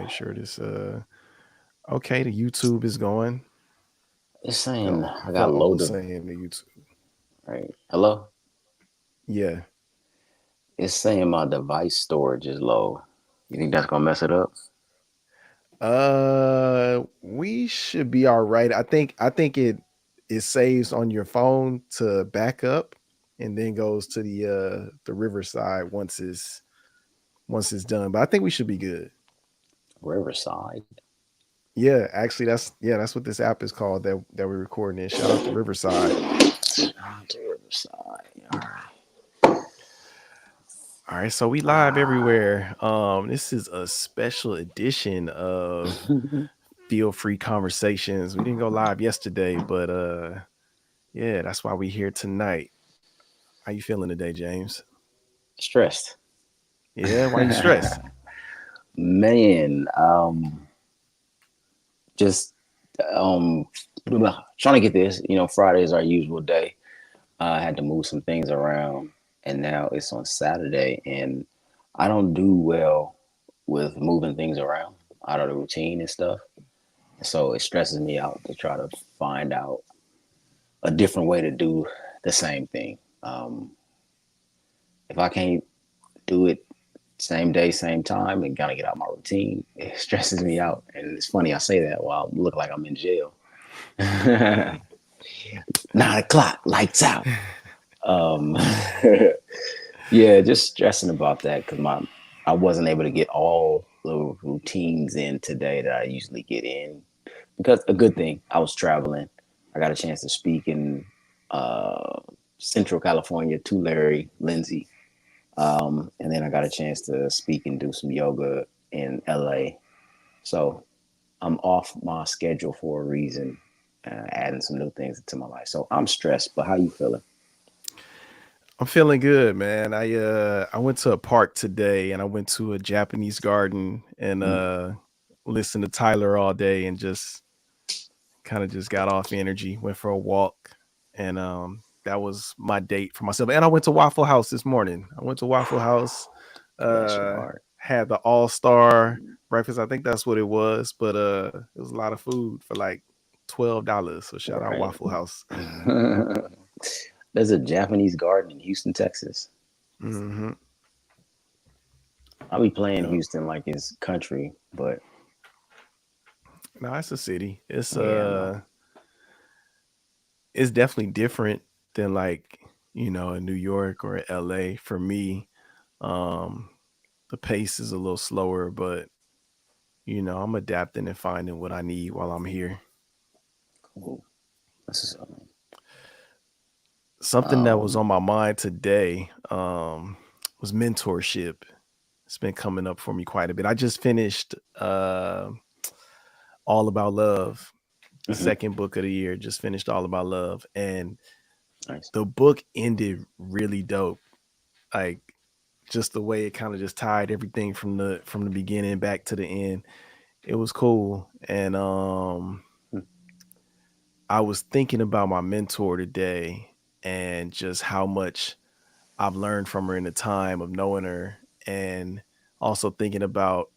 make sure this okay, the YouTube is going. It's saying I got Felt low old de- saying the YouTube. right. Hello? Yeah. It's saying my device storage is low. You think that's gonna mess it up? We should be all right. I think it saves on your phone to back up and then goes to the riverside once it's done. But I think we should be good. Riverside. Yeah, actually that's what this app is called that we're recording in. Shout out to Riverside. To Riverside. All All right, so we live everywhere. This is a special edition of right. Feel Free Conversations. We didn't go live yesterday, but yeah, that's why we here tonight. How you feeling today, James? Stressed. Yeah, why you stressed? Man, just um trying to get this. Friday is our usual day. I had to move some things around, and now it's on Saturday, and I don't do well with moving things around out of the routine and stuff. So it stresses me out to try to find out a different way to do the same thing. Um, if I can't do it same day, same time, and kind of get out my routine, it stresses me out. And it's funny I say that while I look like I'm in jail. 9 o'clock, lights out. Um, yeah, just stressing about that because I wasn't able to get all the routines in today that I usually get in. Because a good thing, I was traveling. I got a chance to speak in uh, Central California to Larry Lindsay, and then I got a chance to speak and do some yoga in LA. So I'm off my schedule for a reason, adding some new things into my life. So I'm stressed. But how you feeling? I'm feeling good, man. I went to a park today and I went to a Japanese garden and Mm, listened to Tyler all day and just kind of just got off energy, went for a walk and that was my date for myself. And I went to Waffle House this morning. I went to Waffle House, bless your uh heart. had the all-star breakfast. I think that's what it was, but it was a lot of food for like $12. So shout out Right. Waffle House. There's a Japanese garden in Houston, Texas. Mhm. I'll be playing Yeah. Houston like it's country, but No, it's a city. yeah, I know. It's definitely different than like, in New York or LA for me. Um the pace is a little slower, but I'm adapting and finding what I need while I'm here. Cool. This is Something that was um on my mind today was mentorship. It's been coming up for me quite a bit. I just finished All About Love, the mhm, second book of the year. Just finished All About Love, and nice. the book ended really dope. Like just the way it kind of just tied everything from the beginning back to the end. It was cool. And Mm, I was thinking about my mentor today and just how much I've learned from her in the time of knowing her, and also thinking about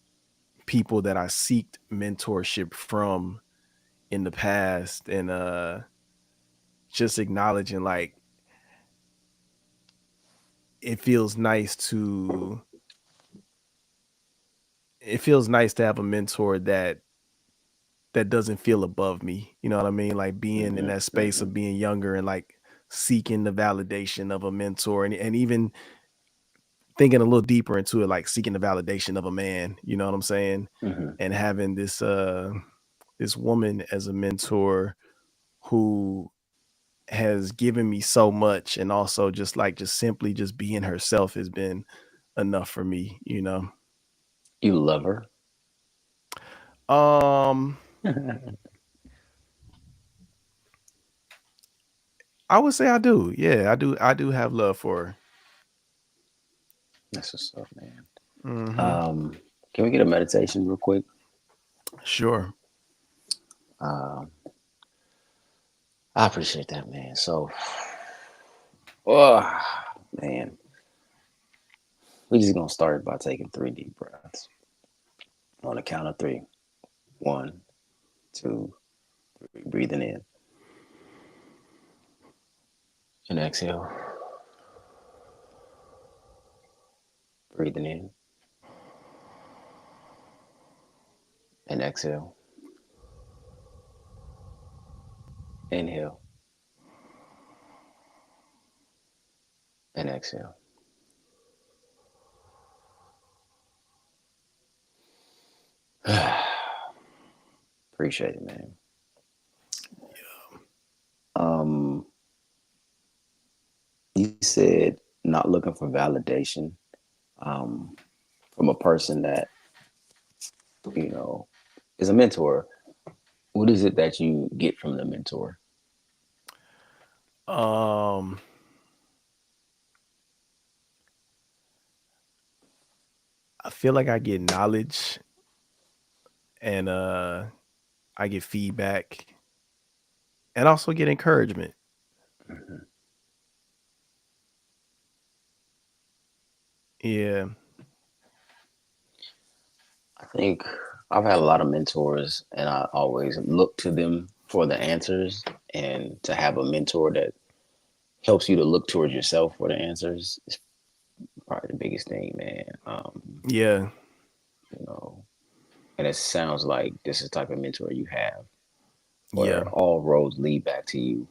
people that I seeked mentorship from in the past, and just acknowledging like it feels nice to it feels nice to have a mentor that doesn't feel above me. You know what I mean? Like being in mhm, that space mhm, of being younger and like seeking the validation of a mentor, and even thinking a little deeper into it, like seeking the validation of a man, you know what I'm saying? mhm. And having this woman as a mentor who has given me so much, and also just simply just being herself has been enough for me. You love her. Um I would say I do. Yeah, I do have love for her. That's what's up, man. Mhm. Um, can we get a meditation real quick? Sure. Um, I appreciate that, man. So, oh, man, we just gonna start by taking 3 deep breaths. On the count of three. One, two, three. Breathing in and exhale. Breathing in and exhale. Inhale and exhale. Appreciate it, man. Um, you said not looking for validation um, from a person that you know is a mentor. What is it that you get from the mentor? Um, I feel like I get knowledge and I get feedback and also get encouragement. Mhm. Yeah. I think I've had a lot of mentors, and I always look to them for the answers. And to have a mentor that helps you to look towards yourself for the answers is probably the biggest thing, man. Yeah. You know, and it sounds like this is the type of mentor you have, Yeah. where all roads lead back to you.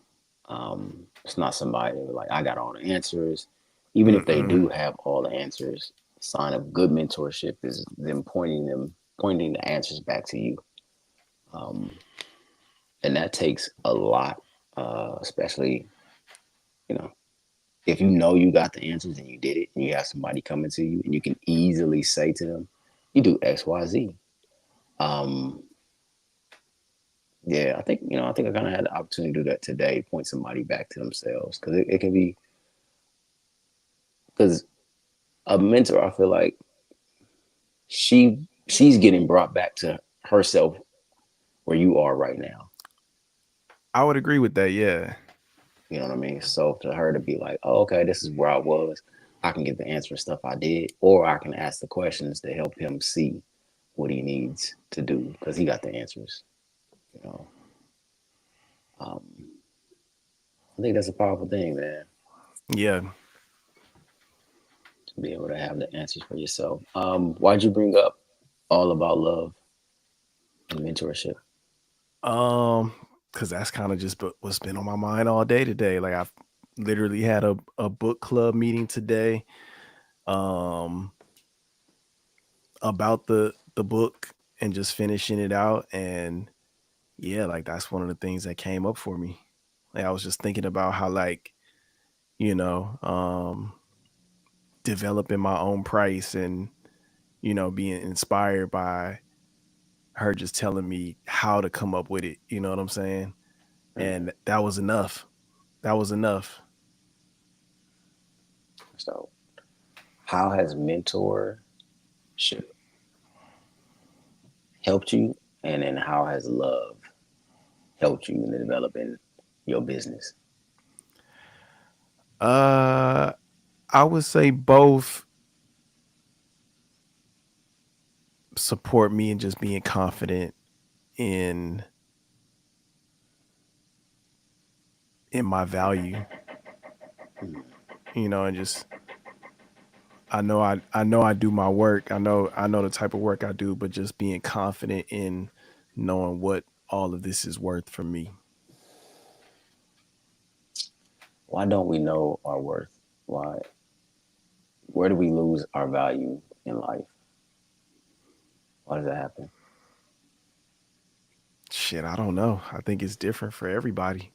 It's not somebody like I got all the answers, even if they Mm-mm. do have all the answers. Sign of good mentorship is pointing the answers back to you, um, and that takes a lot, especially you know if you know you got the answers and you did it, and you have somebody coming to you, and you can easily say to them, "You do X, Y, Z." Um, Yeah, I think I kind of had the opportunity to do that today, point somebody back to themselves because it can be because a mentor, I feel like she she's getting brought back to herself where you are right now. I would agree with that. Yeah. You know what I mean? So to her to be like, oh, okay, this is where I was. I can get the answer to stuff I did, or I can ask the questions to help him see what he needs to do because he got the answers. You know, um, I think that's a powerful thing, man, Yeah. to be able to have the answers for yourself. Why'd you bring up all about love and mentorship? Um, because that's kind of just what's been on my mind all day today. Like I've literally had a book club meeting today. Um, about the book and just finishing it out. And yeah, like that's one of the things that came up for me. Like I was just thinking about how like, you know, developing my own price and, being inspired by her just telling me how to come up with it. You know what I'm saying? Mm. And that was enough. That was enough. So, how has mentorship helped you, and then how has love helped you in developing your business? Uh I would say both support me and just being confident in my value, Mm. and just I know I do my work. I know the type of work I do, but just being confident in knowing what all of this is worth for me. Why don't we know our worth? Why? Where do we lose our value in life? Why does that happen? Shit, I don't know. I think it's different for everybody.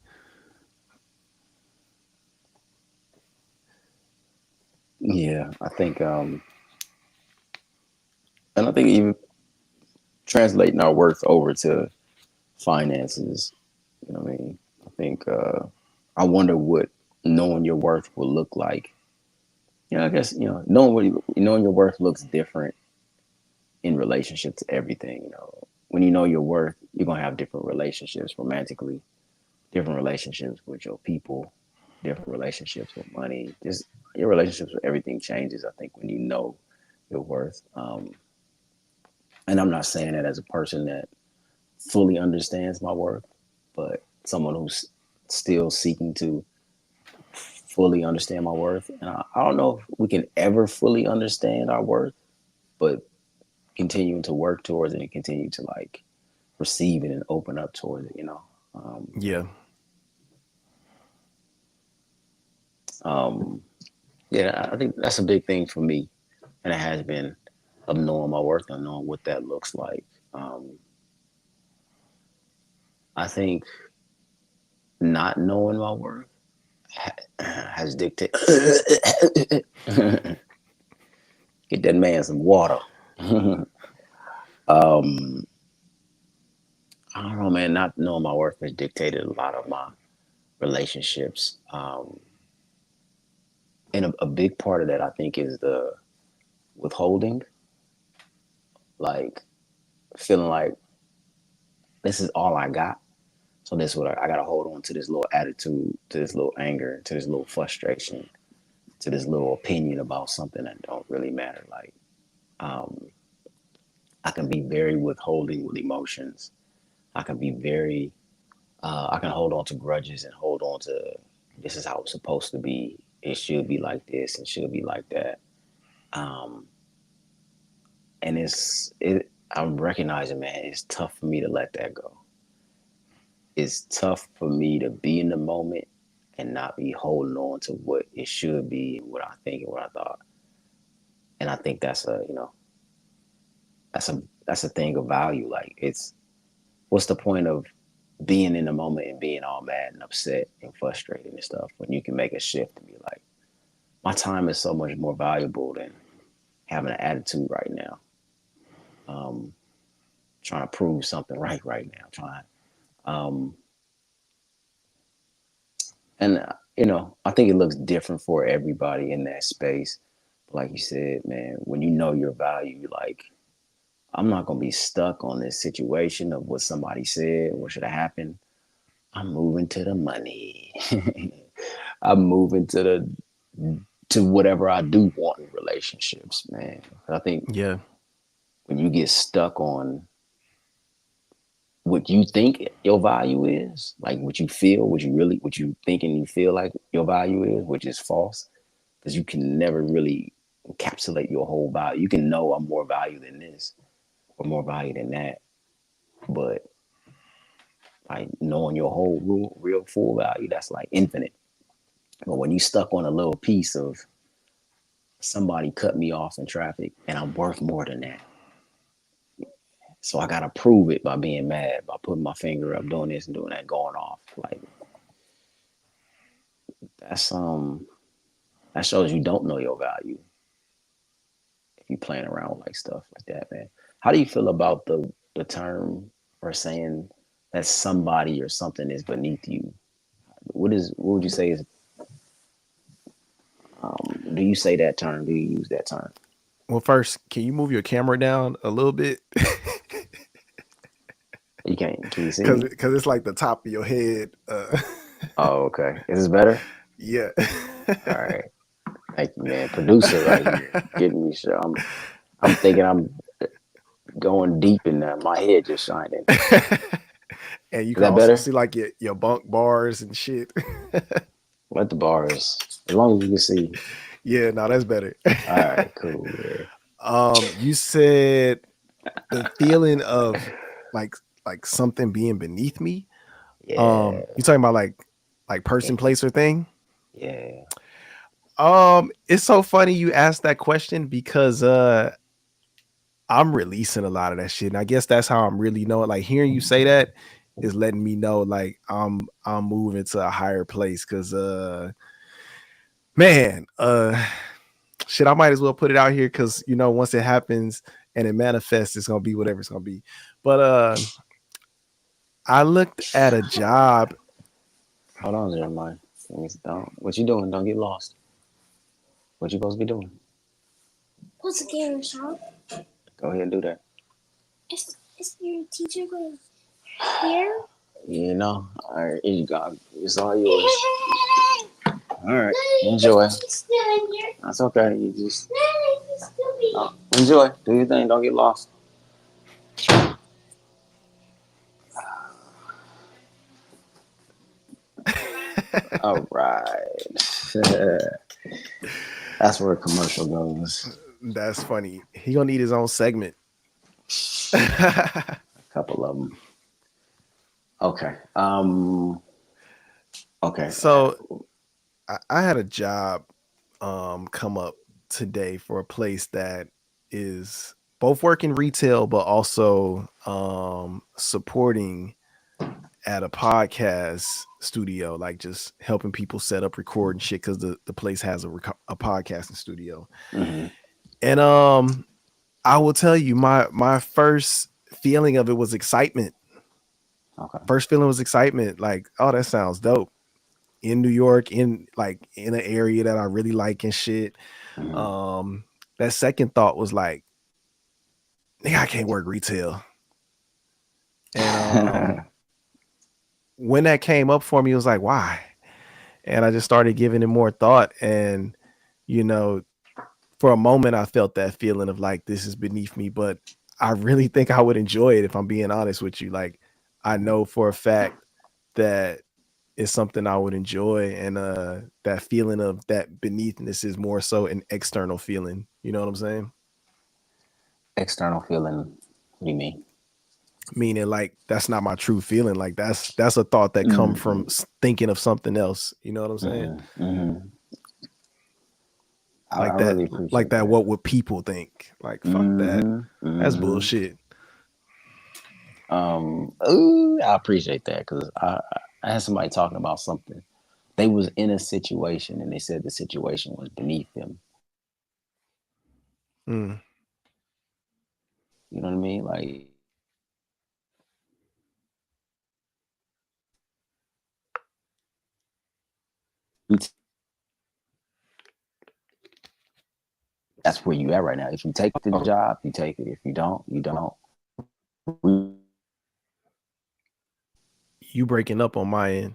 Yeah, and I think even translating our worth over to finances. You know what I mean? I think I wonder what knowing your worth will look like. I guess knowing your worth looks different in relationship to everything. When you know your worth, you're gonna have different relationships romantically, different relationships with your people, different relationships with money. Just your relationships with everything changes. I think when you know your worth, And I'm not saying that as a person that fully understands my worth, but someone who's still seeking to fully understand my worth. And I don't know if we can ever fully understand our worth, but continuing to work towards it and continue to like receive it and open up towards it, you know. Um, Yeah. um, yeah, I think that's a big thing for me, and it has been of knowing my worth and knowing what that looks like. Um, I think not knowing my worth has dictated. Get that man some water. um, I don't know, man. Not knowing my worth has dictated a lot of my relationships. And a big part of that, I think, is the withholding, like feeling like this is all I got. So this what I gotta hold on to this little attitude, to this little anger, to this little frustration, to this little opinion about something that don't really matter. Like um, I can be very withholding with emotions. I can be very I can hold on to grudges and hold on to this is how it's supposed to be. It should be like this and should be like that. Um, and I'm recognizing, man, it's tough for me to let that go. It's tough for me to be in the moment and not be holding on to what it should be and what I think and what I thought. And I think that's a, you know, that's a thing of value. Like it's what's the point of being in the moment and being all mad and upset and frustrated and stuff when you can make a shift and be like, my time is so much more valuable than having an attitude right now. Um, trying to prove something right now. Trying um, and you know, I think it looks different for everybody in that space. But like you said, man, when you know your value, you're like, I'm not gonna be stuck on this situation of what somebody said, what should have happened. I'm moving to the money. I'm moving to whatever I do want in relationships, man. I think Yeah. when you get stuck on what you think your value is, like what you feel, what you think and you feel like your value is, which is false, because you can never really encapsulate your whole value. You can know I'm more value than this or more value than that, but like knowing your whole real full value, that's like infinite. But when you stuck on a little piece of somebody cut me off in traffic and I'm worth more than that. So I gotta prove it by being mad, by putting my finger up, doing this and doing that, going off. Like that's that shows you don't know your value if you playing around with like stuff like that, man. How do you feel about the term or saying that somebody or something is beneath you? What would you say is do you say that term? Do you use that term? Well, first, can you move your camera down a little bit? You can't can you see Cause, me? cause it's like the top of your head. Oh, okay. Is this better? Yeah. All right. Thank you, man. Producer right here. Getting me sure. I'm thinking I'm going deep in there. My head just shining. And you Is can that also better? see like your bunk bars and shit. Let the bars. As long as you can see. Yeah, no, that's better. All right, cool. Yeah. You said the feeling of like like something being beneath me. Yeah. You talking about like person, place, or thing? Yeah. It's so funny you asked that question because I'm releasing a lot of that shit. And I guess that's how I'm really knowing. Like hearing you say that is letting me know like I'm moving to a higher place. Cause man, shit, I might as well put it out here because you know, once it happens and it manifests, it's gonna be whatever it's gonna be. But I looked at a job. Hold on, Jeremiah. Don't. What you doing? Don't get lost. What you supposed to be doing? What's the game shop? Go ahead and do that. Is your teacher going here? You know. All right. Here you go. It's all yours. All right. Enjoy. He's still in here. That's okay. You just He's still in here. enjoy. Do your thing. Don't get lost. All right. That's where a commercial goes. That's funny. He gonna need his own segment. A couple of them. Okay. Okay. So I had a job come up today for a place that is both working retail but also supporting at a podcast studio, like just helping people set up, record and shit, because the place has a podcasting studio. Hmm. And I will tell you, my first feeling of it was excitement. Okay. First feeling was excitement, like, oh, that sounds dope. In New York, in like in an area that I really like and shit. Hmm. Um, that second thought was like, nigga, I can't work retail. And when that came up for me, it was like, why? And I just started giving it more thought. And, you know, for a moment, I felt that feeling of like, this is beneath me. But I really think I would enjoy it if I'm being honest with you. Like, I know for a fact that it's something I would enjoy. And that feeling of that beneathness is more so an external feeling. You know what I'm saying? External feeling. What do you mean? Meaning like that's not my true feeling. Like that's a thought that come from Hmm. thinking of something else. You know what I'm saying? Hmm. Hmm. I Like that, really like appreciate that. that. What would people think? Like fuck that. Hmm. That's Hmm. bullshit. Ooh, I appreciate that because I had somebody talking about something. They was in a situation and they said the situation was beneath them. Mm. You know what I mean? Like that's where you at right now. If you take the job, you take it. If you don't, you don't. You breaking up on my end.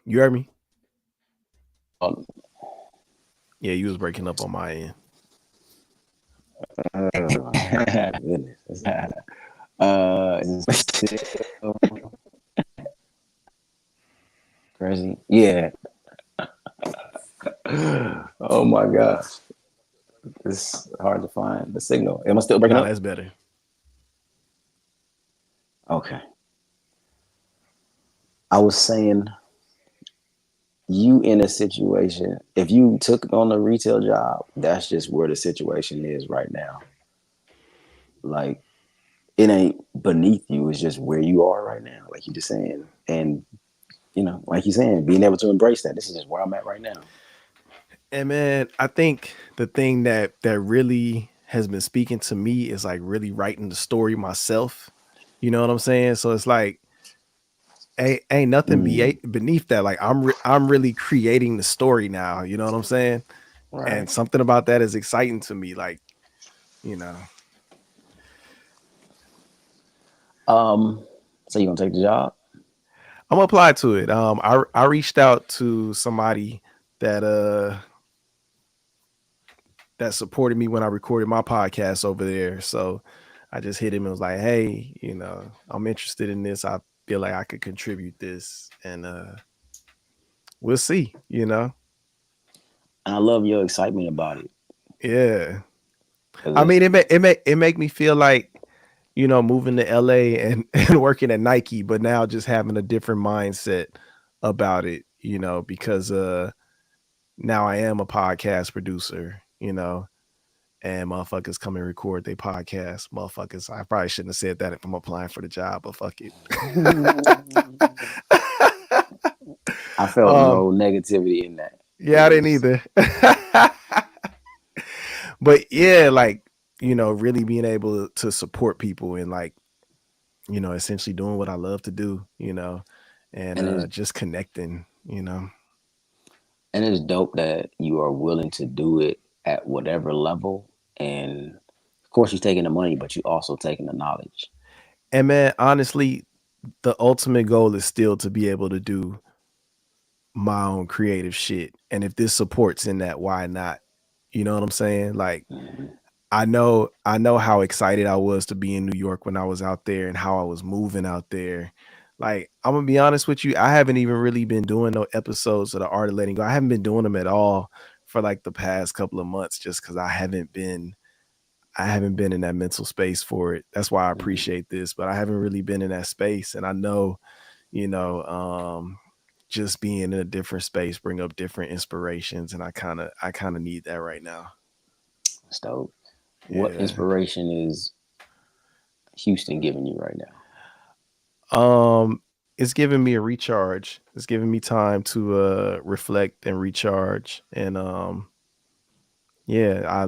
You heard me? Yeah, you was breaking up on my end. Goodness. Crazy. Yeah. Oh my gosh. It's hard to find the signal. Am I still breaking Nah, up? that's better. Okay. I was saying you in a situation, if you took on a retail job, that's just where the situation is right now. Like it ain't beneath you, it's just where you are right now, like you just saying. And like you're saying, being able to embrace that. This is just where I'm at right now. And man, I think the thing that really has been speaking to me is like really writing the story myself. You know what I'm saying? So it's like ain't nothing Mm, beneath that. Like I'm really creating the story now. You know what I'm saying? right. And something about that is exciting to me. Like, you know, Um, so you gonna take the job? I'm gonna apply to it. I reached out to somebody that that supported me when I recorded my podcast over there. So I just hit him and was like, hey, I'm interested in this. I feel like I could contribute this, and we'll see. And I love your excitement about it. Yeah. Cause I it's mean, it make me feel like, moving to LA and, and working at Nike, but now just having a different mindset about it, because now I am a podcast producer, and motherfuckers come and record their podcast. Motherfuckers, I probably shouldn't have said that if I'm applying for the job, but fuck it. I felt um, no negativity in that. It yeah, I didn't was either. But yeah, like, really being able to support people and like, essentially doing what I love to do, and and it's just connecting. and it's dope that you are willing to do it at whatever level. And of course you're taking the money, but you also taking the knowledge. And man, honestly, the ultimate goal is still to be able to do my own creative shit. And if this supports in that, why not? You know what I'm saying? Like, Mhm. I know how excited I was to be in New York when I was out there and how I was moving out there. Like, I'm gonna be honest with you, I haven't even really been doing no episodes of the Art of Letting Go. I haven't been doing them at all for like the past couple of months just because I haven't been in that mental space for it. That's why I Mhm. appreciate this, but I haven't really been in that space. And I know, you know, just being in a different space bring up different inspirations, and I kind of need that right now. That's dope. What Yeah. inspiration is Houston giving you right now? It's giving me a recharge. It's giving me time to reflect and recharge. And yeah,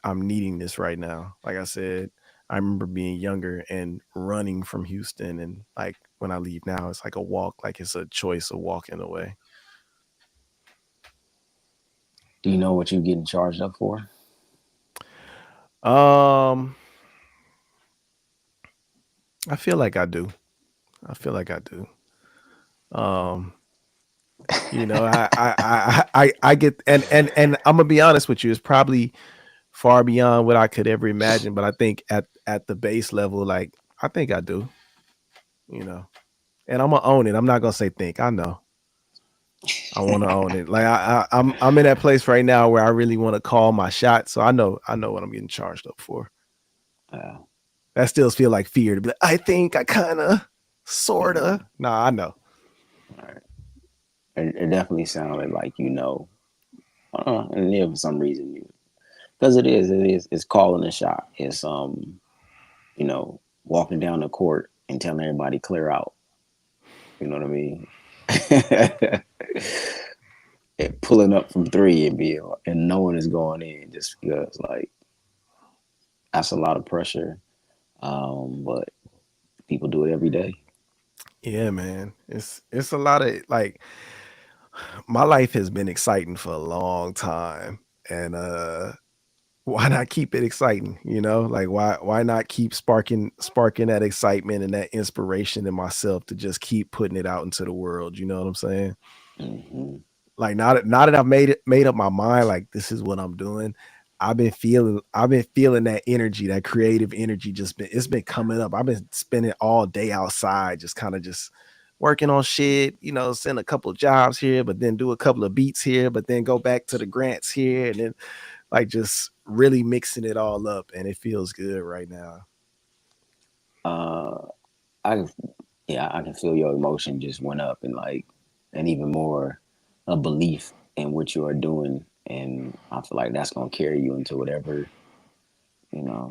I'm needing this right now. Like I said, I remember being younger and running from Houston, and like when I leave now, it's like a walk, like it's a choice of walking away. Do you know what you're getting charged up for? Um, I feel like I do. I feel like I do. Um, I get, and I'm gonna be honest with you, it's probably far beyond what I could ever imagine. But I think at the base level, like I think I do, you know. And I'm gonna own it. I'm not gonna say think. I know. I want to own it. Like I'm in that place right now where I really want to call my shot. So I know what I'm getting charged up for. Uh, That still feel like fear to be like, I think I kinda sorta. mm, Nah, I know. all right. It definitely sounded like you know, and yeah, for some reason you, because it's calling a shot. It's you know, walking down the court and telling everybody clear out. You know what I mean? And pulling up from three and being and no one is going in just because like that's a lot of pressure. But people do it every day. Yeah, man. It's a lot of like my life has been exciting for a long time. And why not keep it exciting? Like why not keep sparking that excitement and that inspiration in myself to just keep putting it out into the world. You know what I'm saying? Hmm. Like now that I've made up my mind, like this is what I'm doing. I've been feeling that energy, that creative energy. It's been coming up. I've been spending all day outside, just kind of just working on shit. Send a couple of jobs here, but then do a couple of beats here, but then go back to the grants here, and then like just really mixing it all up, and it feels good right now. Uh, I yeah, I can feel your emotion just went up and like, and even more, a belief in what you are doing, and I feel like that's gonna carry you into whatever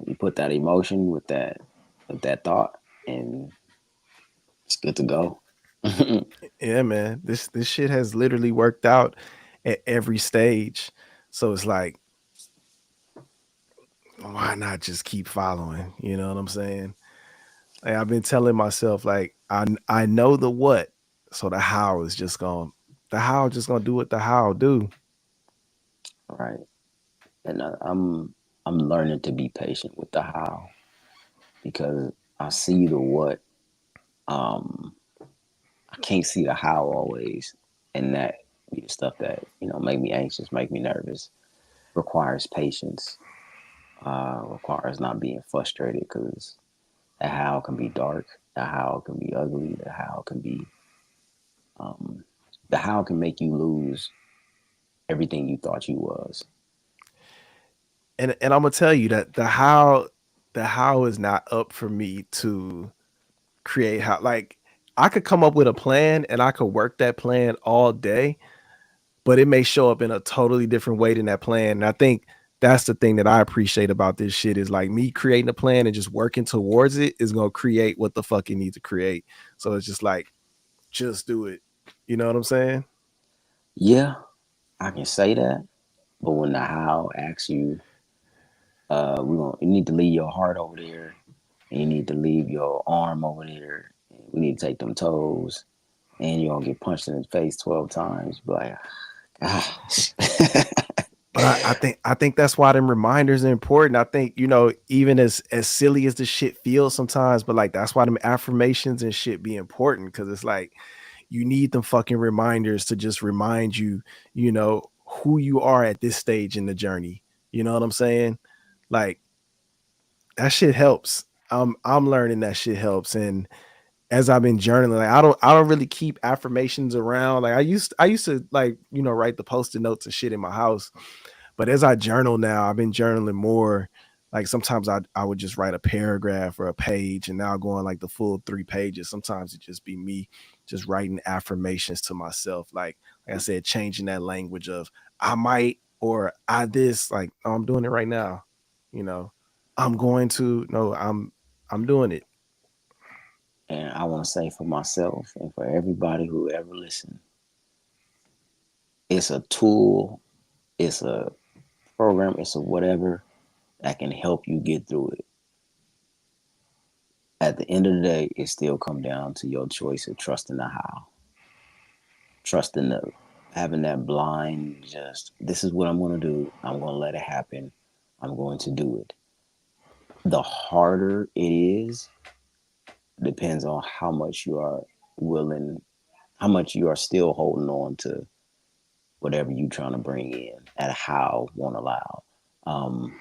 you put that emotion with that thought, and it's good to go. Yeah, man. This shit has literally worked out at every stage. So it's like, why not just keep following? You know what I'm saying? Like I've been telling myself, like I know the what, so the how just gonna do what the how do. Right, and I'm learning to be patient with the how because I see the what. Um, I can't see the how always, and that be the stuff that make me anxious, make me nervous. Requires patience. Requires not being frustrated because the how can be dark, the how can be ugly, um, the how can make you lose everything you thought you was. And I'm gonna tell you that the how is not up for me to create. How, like, I could come up with a plan and I could work that plan all day, but it may show up in a totally different way than that plan. And I think that's the thing that I appreciate about this shit is like me creating a plan and just working towards it is gonna create what the fuck it needs to create. So it's just like, just do it. You know what I'm saying? Yeah, I can say that, but when the how asks you, you need to leave your heart over there, and you need to leave your arm over there. And we need to take them toes, and you're gonna get punched in the face 12 times. But like, gosh. But I think that's why them reminders are important. I think, even as silly as the shit feels sometimes, but like that's why them affirmations and shit be important. Cause it's like you need them fucking reminders to just remind you, who you are at this stage in the journey. You know what I'm saying? Like that shit helps. I'm learning that shit helps, and as I've been journaling, like I don't really keep affirmations around. Like I used to like write the post-it notes and shit in my house. But as I journal now, I've been journaling more. Like sometimes I would just write a paragraph or a page, and now going like the full 3 pages. Sometimes it just be me just writing affirmations to myself. Like I said, changing that language of I might or I this. Like, oh, I'm doing it right now. You know, I'm going to. No, I'm doing it. And I want to say for myself and for everybody who ever listened, it's a tool, it's a program, it's a whatever that can help you get through it. At the end of the day, it still come down to your choice of trusting the how, trusting the having that blind just this is what I'm going to do. I'm going to let it happen. I'm going to do it. The harder it is, depends on how much you are willing, how much you are still holding on to whatever you're trying to bring in at how won't allow. Um,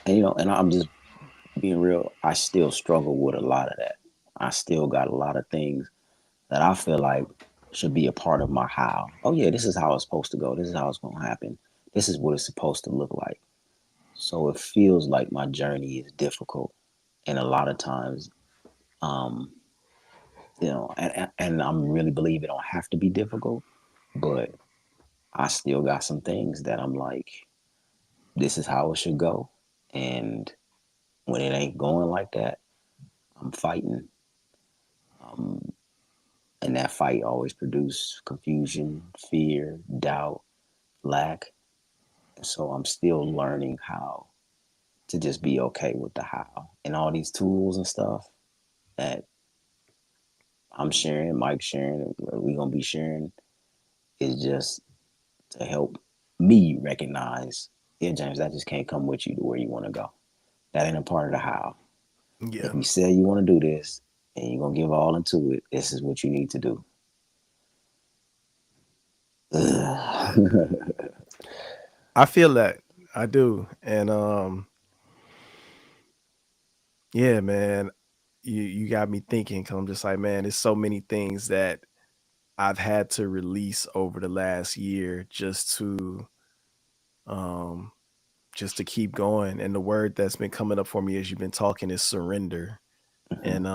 and and I'm just being real. I still struggle with a lot of that. I still got a lot of things that I feel like should be a part of my how. Oh yeah, this is how it's supposed to go. This is how it's going to happen. This is what it's supposed to look like. So it feels like my journey is difficult, and a lot of times, um, and I'm really believe it don't have to be difficult, but I still got some things that I'm like, this is how it should go, and when it ain't going like that, I'm fighting, um, and that fight always produce confusion, fear, doubt, lack. So I'm still learning how to just be okay with the how and all these tools and stuff that I'm sharing, Mike sharing, we gonna be sharing is just to help me recognize, yeah, James, that just can't come with you to where you want to go. That ain't a part of the how. If Yeah, you say you want to do this and you're gonna give all into it, this is what you need to do. I feel that. I do, and yeah, man, you got me thinking because I'm just like, man, there's so many things that I've had to release over the last year um just to keep going. And the word that's been coming up for me as you've been talking is surrender. And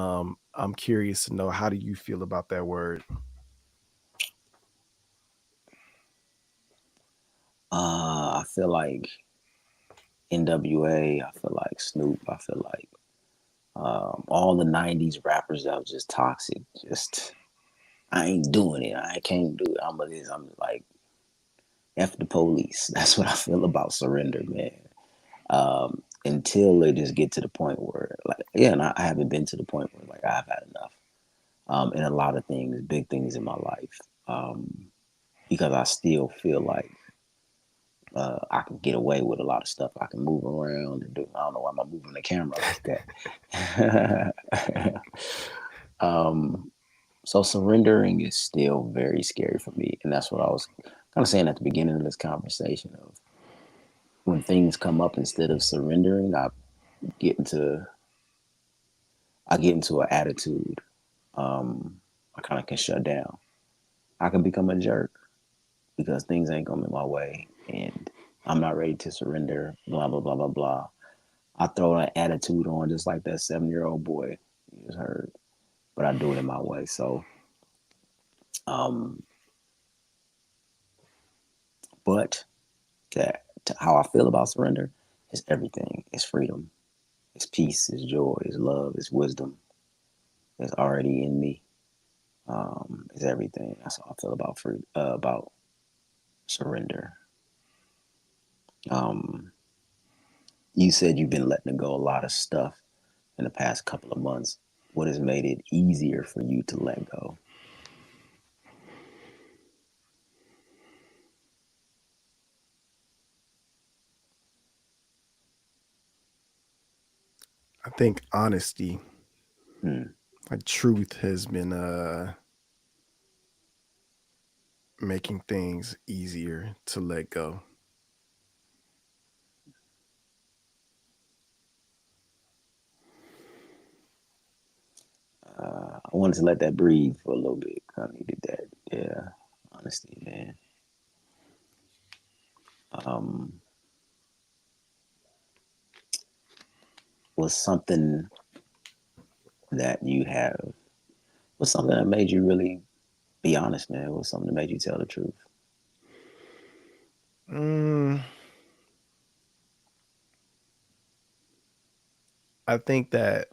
I'm curious to know, how do you feel about that word? I feel like NWA. I feel like Snoop. I feel like all the '90s rappers that was just toxic. Just I ain't doing it. I can't do it. I'm a this. I'm like F the police. That's what I feel about surrender, man. Until they just get to the point where, like, yeah, and I haven't been to the point where like I've had enough. In a lot of things, big things in my life, because I still feel like I can get away with a lot of stuff. I can move around and do. I don't know why I'm moving the camera like that. um, so surrendering is still very scary for me, and that's what I was kind of saying at the beginning of this conversation. Of when things come up, instead of surrendering, get into I get into an attitude. I kind of can shut down. I can become a jerk because things ain't going my way, and I'm not ready to surrender. Blah blah blah blah blah. I throw an attitude on just like that 7-year-old boy you just heard, but I do it in my way. So, um, but to how I feel about surrender is everything. It's freedom. It's peace. It's joy. It's love. It's wisdom. It's already in me. It's everything. That's how I feel about about surrender. Um, you said you've been letting go a lot of stuff in the past couple of months. What has made it easier for you to let go? I think honesty, Hmm. like truth, has been making things easier to let go. I wanted to let that breathe for a little bit. I needed that. Yeah, honesty, man. Um, was something that you have, was something that made you really be honest, man? Was something that made you tell the truth? Mm, I think that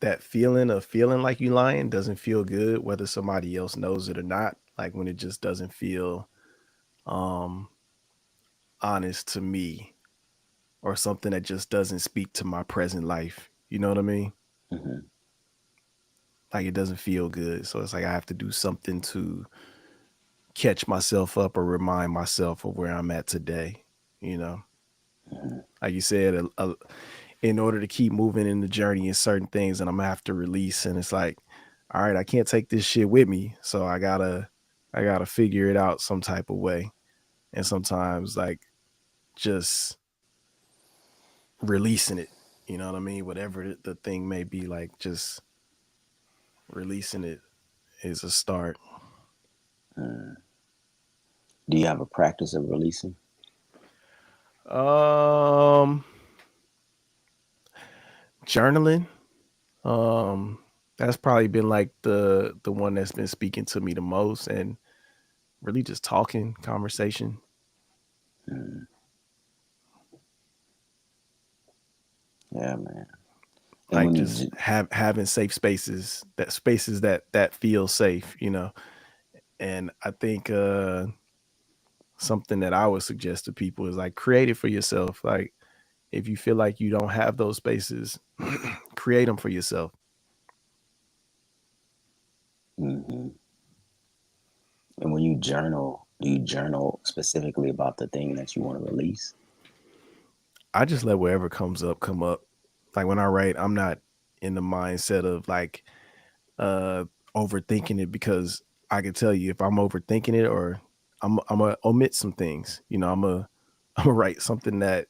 that feeling of feeling like you lying doesn't feel good, whether somebody else knows it or not. Like when it just doesn't feel um honest to me, or something that just doesn't speak to my present life. You know what I mean? Mm-hmm. Like it doesn't feel good. So it's like I have to do something to catch myself up or remind myself of where I'm at today. You know, Mm-hmm. like you said, in order to keep moving in the journey in certain things, and I'm gonna have to release. And it's like, all right, I can't take this shit with me, so I gotta figure it out some type of way. And sometimes like just releasing it, you know what I mean? Whatever the thing may be, like just releasing it is a start. Mm. Do you have a practice of releasing? Um, Journaling. Um, that's probably been like the one that's been speaking to me the most, and really just talking, conversation, Mm. Yeah, man. And like when you, just having safe spaces that feel safe, you know. And I think something that I would suggest to people is like create it for yourself. Like if you feel like you don't have those spaces, create them for yourself. mm-hmm. And when you journal, do you journal specifically about the thing that you want to release? I just let whatever comes up come up. Like when I write, I'm not in the mindset of like uh overthinking it, because I can tell you if I'm overthinking it, or I'm gonna omit some things. You know, I'm gonna write something that,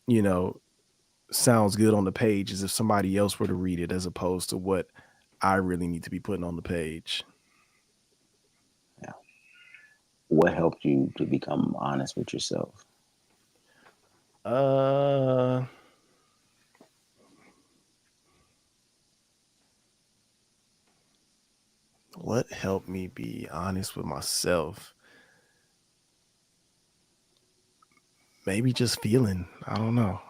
you know, sounds good on the page as if somebody else were to read it, as opposed to what I really need to be putting on the page. Yeah. What helped you to become honest with yourself? Uh what helped me be honest with myself? Maybe just feeling. I don't know.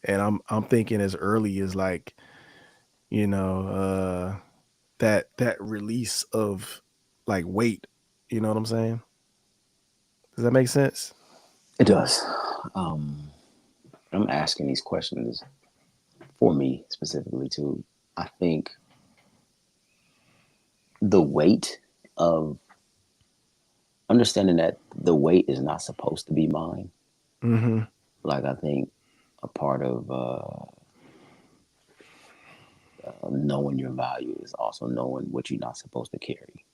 And I'm thinking as early as like, you know, that release of like weight. You know what I'm saying? Does that make sense? It does. Um, I'm asking these questions for me specifically too. I think the weight of understanding that the weight is not supposed to be mine. Mm-hmm. Like I think a part of knowing your value is also knowing what you're not supposed to carry.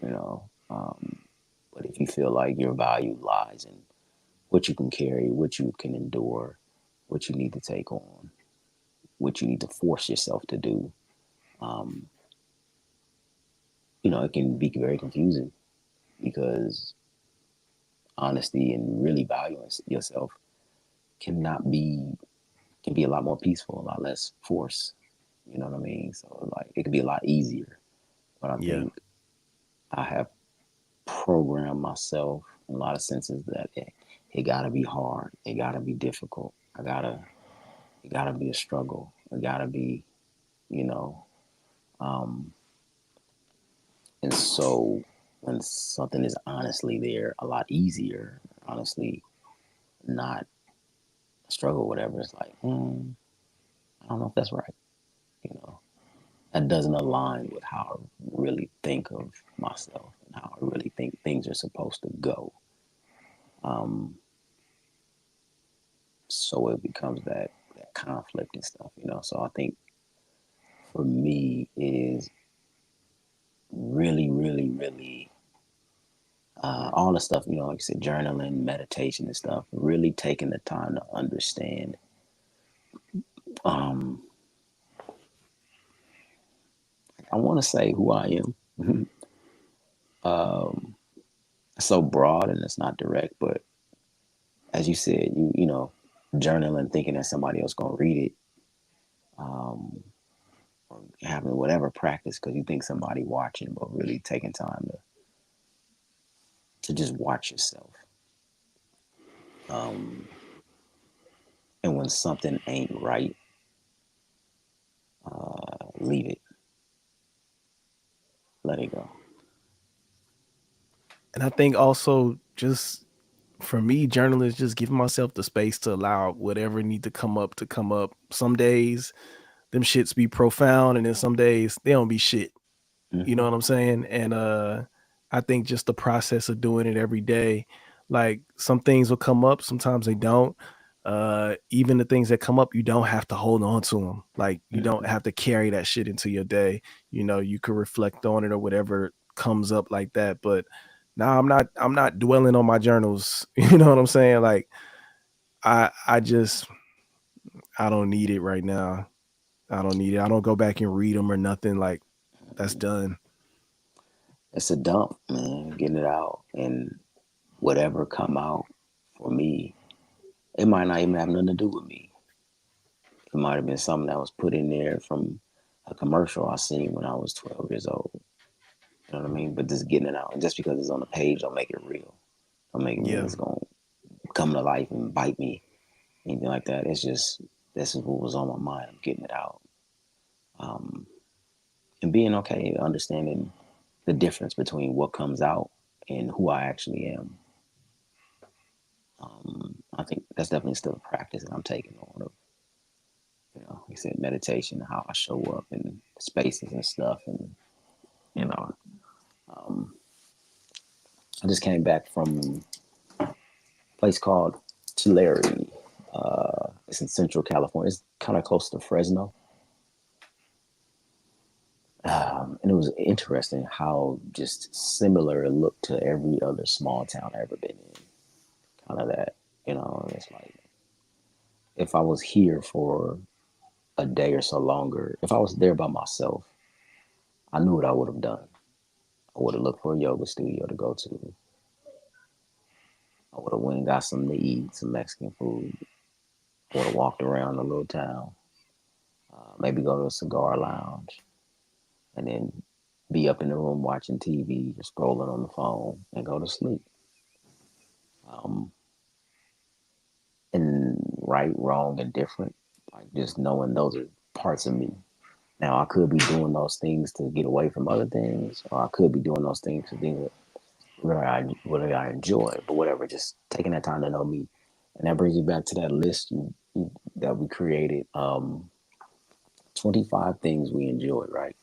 You know, but if you feel like your value lies in what you can carry, what you can endure, what you need to take on, what you need to force yourself to do, um, it can be very confusing because honesty and really valuing yourself cannot be can be a lot more peaceful, a lot less force. You know what I mean? So like it can be a lot easier. But I Yeah. think I have programmed myself in a lot of senses that it gotta be hard. It gotta be difficult. It gotta be a struggle. It gotta be, you know. Um, and so when something is honestly there, a lot easier, honestly, not a struggle, whatever, it's like, I don't know if that's right. You know, that doesn't align with how I really think of myself and how I really think things are supposed to go. Um, so it becomes that conflict and stuff. So I think for me is really, really, really all the stuff, like you said, journaling, meditation and stuff, really taking the time to understand um, I want to say who I am. It's so broad and it's not direct, but as you said, journaling, thinking that somebody else gonna read it, um, or having whatever practice because you think somebody watching, but really taking time to just watch yourself. Um, and when something ain't right, leave it, let it go. And I think also just for me, journalists just giving myself the space to allow whatever need to come up. Some days them shits be profound, and then some days they don't be shit. You know Hmm. what I'm saying? And I think just the process of doing it every day, like some things will come up, sometimes they don't. Even the things that come up, you don't have to hold on to them. Like you don't Hmm. have to carry that shit into your day. You know, you could reflect on it or whatever comes up like that. But now I'm not dwelling on my journals. You know what I'm saying? Like I just I don't need it right now. I don't need it. I don't go back and read them or nothing. Like that's done. It's a dump, man. Getting it out and whatever come out for me, it might not even have nothing to do with me. It might have been something that was put in there from a commercial I seen when I was 12 years old. You know what I mean? But just getting it out, and just because it's on the page, don't make it real. Don't make it mean Yeah. it's gonna come to life and bite me, anything like that. It's just this is what was on my mind. I'm getting it out, um, and being okay, understanding the difference between what comes out and who I actually am. I think that's definitely still a practice that I'm taking on. Of, like I said, meditation, how I show up in spaces and stuff, and you know, um, I just came back from a place called Tulare. It's in Central California. It's kind of close to Fresno. And it was interesting how just similar it looked to every other small town I ever been in. Kind of that, it's like if I was here for a day or so longer, if I was there by myself, I knew what I would have done. I would have looked for a yoga studio to go to. I would have went and got something to eat, some Mexican food. I would have walked around the little town, maybe go to a cigar lounge, and then be up in the room watching TV, or scrolling on the phone, and go to sleep. Um, and right, wrong, and different, like just knowing those are parts of me. Now, I could be doing those things to get away from other things, or I could be doing those things for things what I enjoy. But whatever, just taking that time to know me, and that brings you back to that list that we created. 25 things we enjoy, right?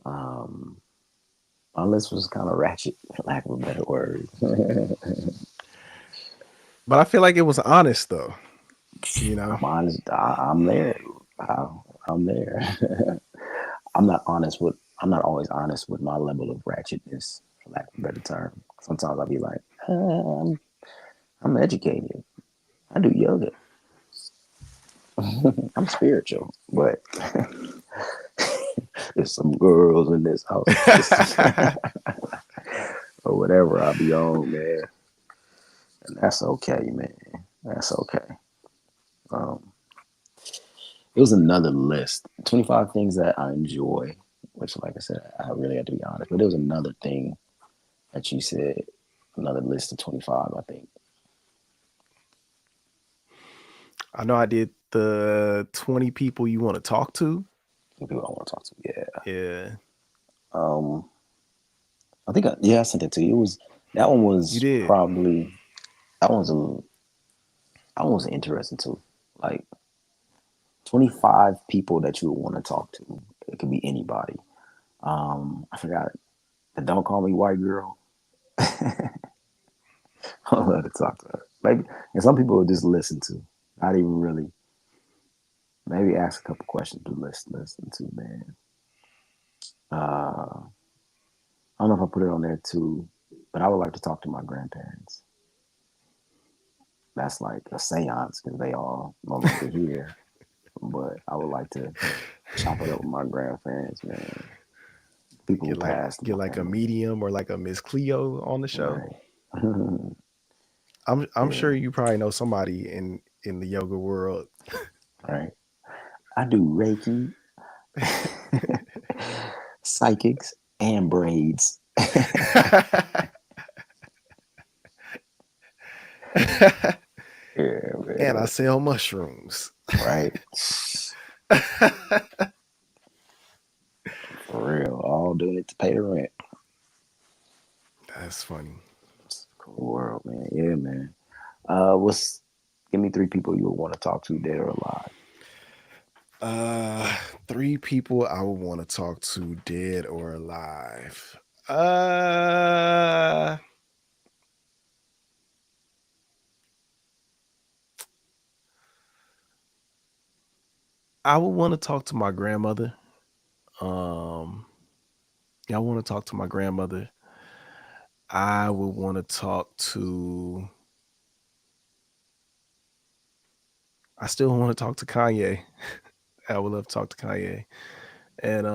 Um, my list was kind of ratchet, for lack of a better word. But I feel like it was honest though, you know. I'm honest. I'm there. I, I'm there. I'm not honest with. I'm not always honest with my level of ratchetness, for lack of a better term. Sometimes I'll be like, I'm educated. I do yoga. I'm spiritual, but there's some girls in this house, or whatever I be on, man, and that's okay, man. That's okay. Um, it was another list, 25 things that I enjoy, which, like I said, I really had to be honest. But there was another thing that you said, another list of 25, I think. I know I did the 20 people you want to talk to. People I want to talk to. Yeah. Yeah, Um, I think, yeah, I sent it to you. It was, that one you was did. probably, that one's that one was interesting too. Like 25 people that you would want to talk to. It could be anybody. I forgot the Don't Call Me White Girl. I love to talk to her. Maybe, and some people would just listen to, not even really. Maybe ask a couple questions to listen to, man. I don't know if I put it on there too, but I would like to talk to my grandparents. That's like a seance because they all no longer here. But I would like to. chop it up with my grandparents, man. People who passed in Get my like a family. medium or like a Miss Cleo on the show. Right. I'm Yeah, sure you probably know somebody in the yoga world. right. I do Reiki, psychics, and braids. Yeah, And I man. sell mushrooms. Right. For real. All doing it to pay the rent. That's funny. It's a cool world, man. Yeah, man. What's Give me three people you would want to talk to, dead or alive. Uh, three people I would want to talk to, dead or alive. Uh, I would want to talk to my grandmother. Um, yeah, I want to talk to my grandmother. I would want to talk to. I still want to talk to Kanye. I would love to talk to Kanye. And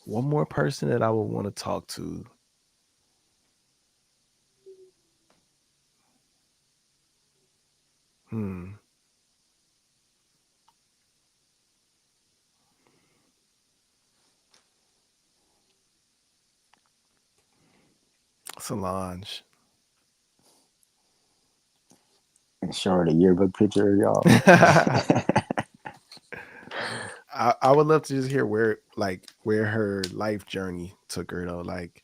one more person that I would want to talk to. Hmm, Solange. And show her the yearbook picture of y'all. I would love to just hear where her life journey took her though, like,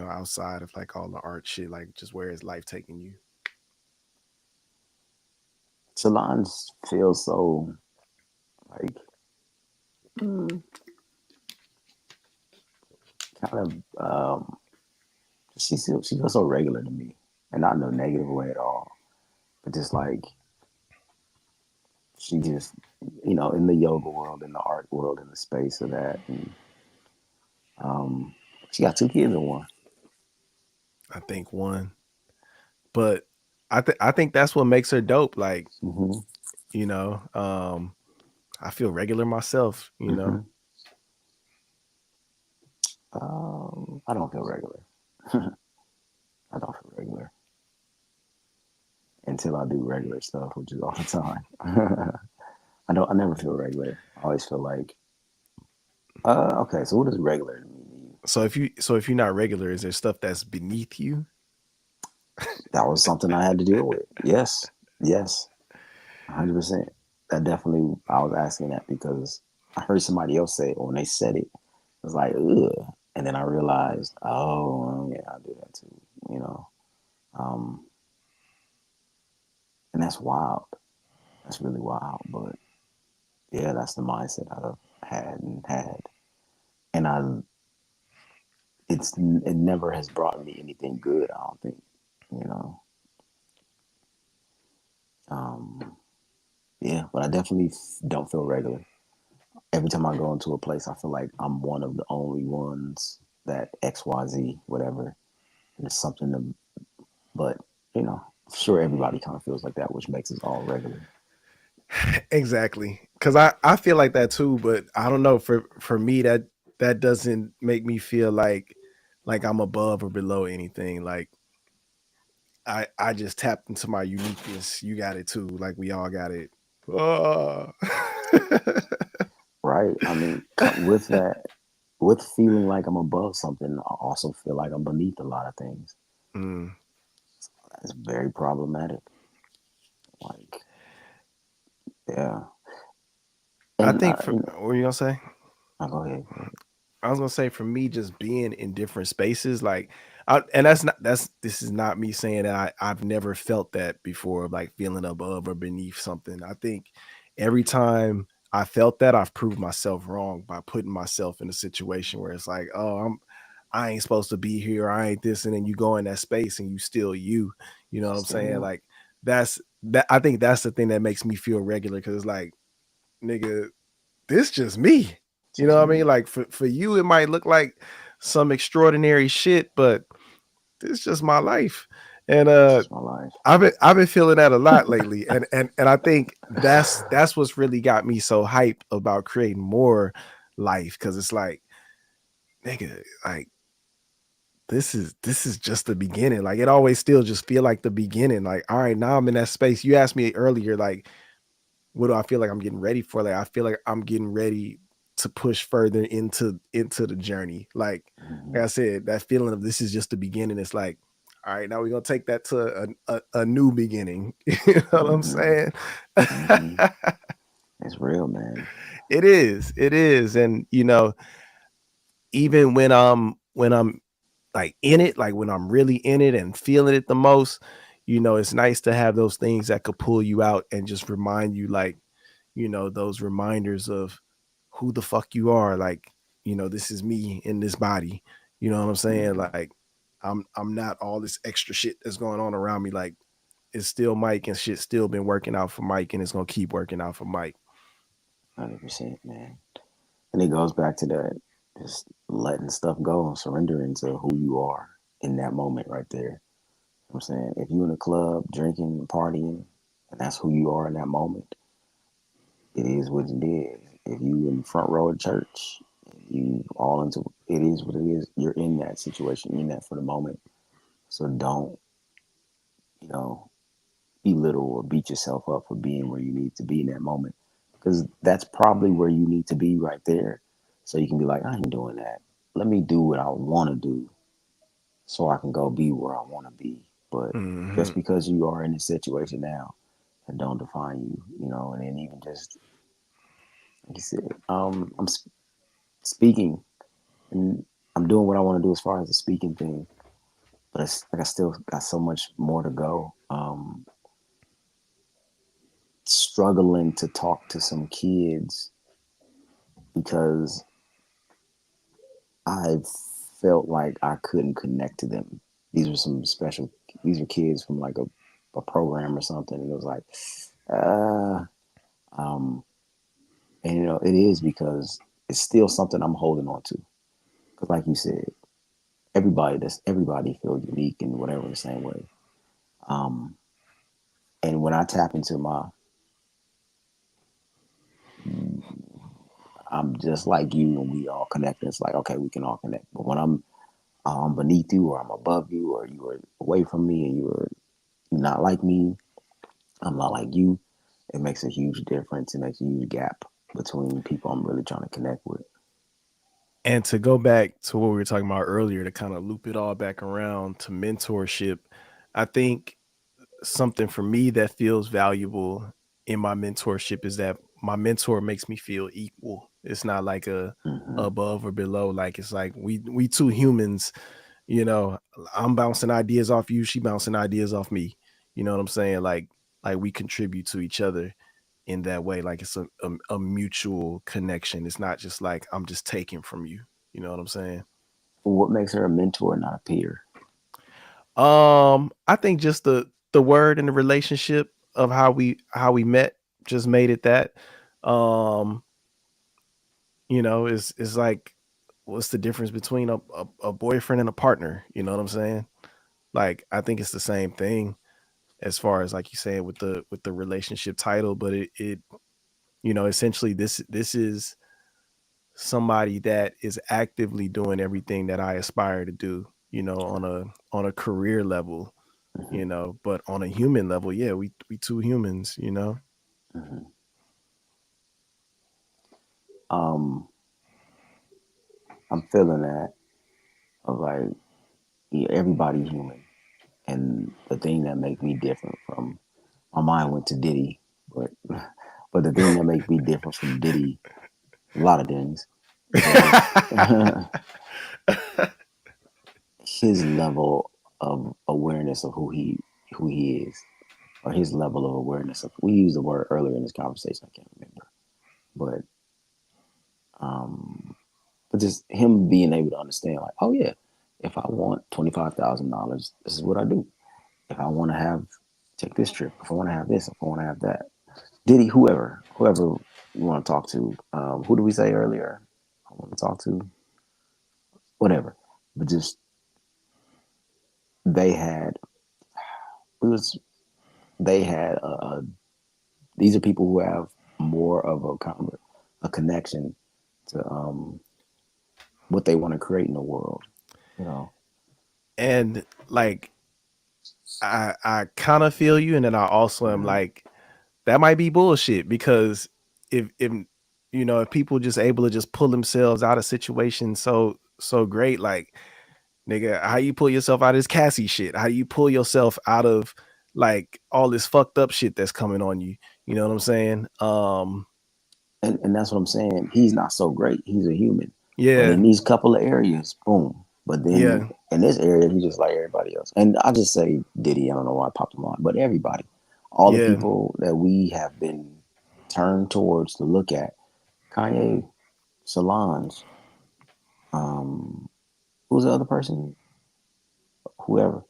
outside of like all the art shit, like just where is life taking you? Solange feels so like mm, kind of she feels so regular to me, and not in a negative way at all, but just like she just in the yoga world, in the art world, in the space of that, and um, she got two kids in one. I think one, but I think that's what makes her dope. Like, Hmm. you know, I feel regular myself. Hmm. I don't feel regular. I don't feel regular until I do regular stuff, which is all the time. I don't. I never feel regular. I always feel like, okay. So what does regular mean? So if you're not regular, is there stuff that's beneath you? That was something I had to deal with. Yes, yes, 100%. That definitely. I was asking that because I heard somebody else say it. When they said it, it was like, ugh. And then I realized, oh, well, yeah, I do that too. You know, um, and that's wild. That's really wild. But yeah, that's the mindset I've had, and it never has brought me anything good. I don't think, you know. Um, yeah, but I definitely don't feel regular. Every time I go into a place, I feel like I'm one of the only ones that XYZ, whatever. And it's something to, but sure, everybody kind of feels like that, which makes us all regular. Exactly, because I feel like that too, but I don't know. For me, that doesn't make me feel like I'm above or below anything. Like I just tapped into my uniqueness. You got it too. Like we all got it. Oh. Right. I mean, with that, with feeling like I'm above something, I also feel like I'm beneath a lot of things. Mm. That's very problematic. Like, yeah. I And, think for what were you gonna say? I'll go ahead. Go ahead. I was gonna say for me, just being in different spaces, like, and that's this is not me saying that I've never felt that before, like feeling above or beneath something. I think every time I felt that, I've proved myself wrong by putting myself in a situation where it's like, oh, I ain't supposed to be here, I ain't this, and then you go in that space and you still you. You know what I'm Still saying? you. Like that. I think that's the thing that makes me feel regular because it's like, nigga, this just me. You know Just what I me. mean? Like for you, it might look like some extraordinary shit, but this is just my life. And That's just my life. I've been feeling that a lot lately, and I think that's what's really got me so hyped about creating more life, because it's like, nigga, like this is just the beginning. Like, it always still just feel like the beginning. Like, all right, now I'm in that space. You asked me earlier, like, what do I feel like I'm getting ready for? Like, I feel like I'm getting ready to push further into the journey. Hmm. Like I said, that feeling of this is just the beginning. It's like, all right, now we're gonna take that to a new beginning. You know what I'm Hmm. saying? Hmm. It's real, man. It is, and even when I'm like in it, like when I'm really in it and feeling it the most, it's nice to have those things that could pull you out and just remind you, like, those reminders of who the fuck you are. Like, this is me in this body. You know what I'm saying? Hmm. Like, I'm not all this extra shit that's going on around me. Like, it's still Mike, and shit still been working out for Mike, and it's gonna keep working out for Mike. 100%, man. And it goes back to that, just letting stuff go and surrendering to who you are in that moment right there. I'm saying, if you in a club drinking and partying, and that's who you are in that moment, it is what it is. If you in the front row of church, you all into it is what it is. You're in that situation, you're in that for the moment. So don't, you know, belittle or beat yourself up for being where you need to be in that moment. Because that's probably where you need to be right there. So you can be like, I ain't doing that. Let me do what I want to do so I can go be where I want to be. But Hmm. just because you are in this situation now, that don't define you, and then even just, like you said, I'm speaking and I'm doing what I want to do as far as the speaking thing. But it's like I still got so much more to go. Struggling to talk to some kids because I felt like I couldn't connect to them. These were some special. These were kids from like a program or something, and it was like, uh, um, and it is because it's still something I'm holding on to. Because, like you said, everybody feels unique and whatever the same way. Um, and when I tap into I'm just like you, and we all connect. It's like, okay, we can all connect. But when I'm beneath you, or I'm above you, or you are away from me, and you're not like me, I'm not like you. It makes a huge difference. It makes a huge gap between people I'm really trying to connect with. And to go back to what we were talking about earlier, to kind of loop it all back around to mentorship, I think something for me that feels valuable in my mentorship is that my mentor makes me feel equal. It's not like a Hmm. above or below. Like, it's like we two humans, you know, I'm bouncing ideas off you, she bouncing ideas off me. You know what I'm saying? Like we contribute to each other in that way. Like, it's a mutual connection. It's not just like I'm just taking from you. You know what I'm saying? What makes her a mentor, not a peer? I think just the word and the relationship of how we met just made it that. Um, is like, what's the difference between a boyfriend and a partner? You know what I'm saying? Like, I think it's the same thing as far as, like you said, with the relationship title, but it essentially, this is somebody that is actively doing everything that I aspire to do, on a career level, Hmm. but on a human level, yeah, we two humans. Hmm. Um, I'm feeling that of like, yeah, everybody's human, and the thing that makes me different from my mind went to Diddy, but but the thing that makes me different from Diddy, a lot of things, is his level of awareness of who he is, or his level of awareness of. We used the word earlier in this conversation. I can't remember, but um, but just him being able to understand, like, oh yeah, if I want $25,000, this is what I do. If I want to take this trip, if I want to have this, if I want to have that, Diddy, whoever you want to talk to, who did we say earlier? I want to talk to, whatever. But just they had we was they had these are people who have more of a connection to what they want to create in the world. You know, And like I kind of feel you, and then I also am hmm like that might be bullshit because if if people just able to just pull themselves out of situations so great, like nigga, how you pull yourself out of this Cassie shit? How you pull yourself out of like all this fucked up shit that's coming on you? You know what I'm saying? and that's what I'm saying. He's not so great. He's a human, but Yeah, in these couple of areas, boom. But then yeah, in this area, he's just like everybody else. And I just say Diddy. I don't know why I popped him on, but everybody, all the yeah. people that we have been turned towards to look at, Kanye, Solange, um, who's the other person? Whoever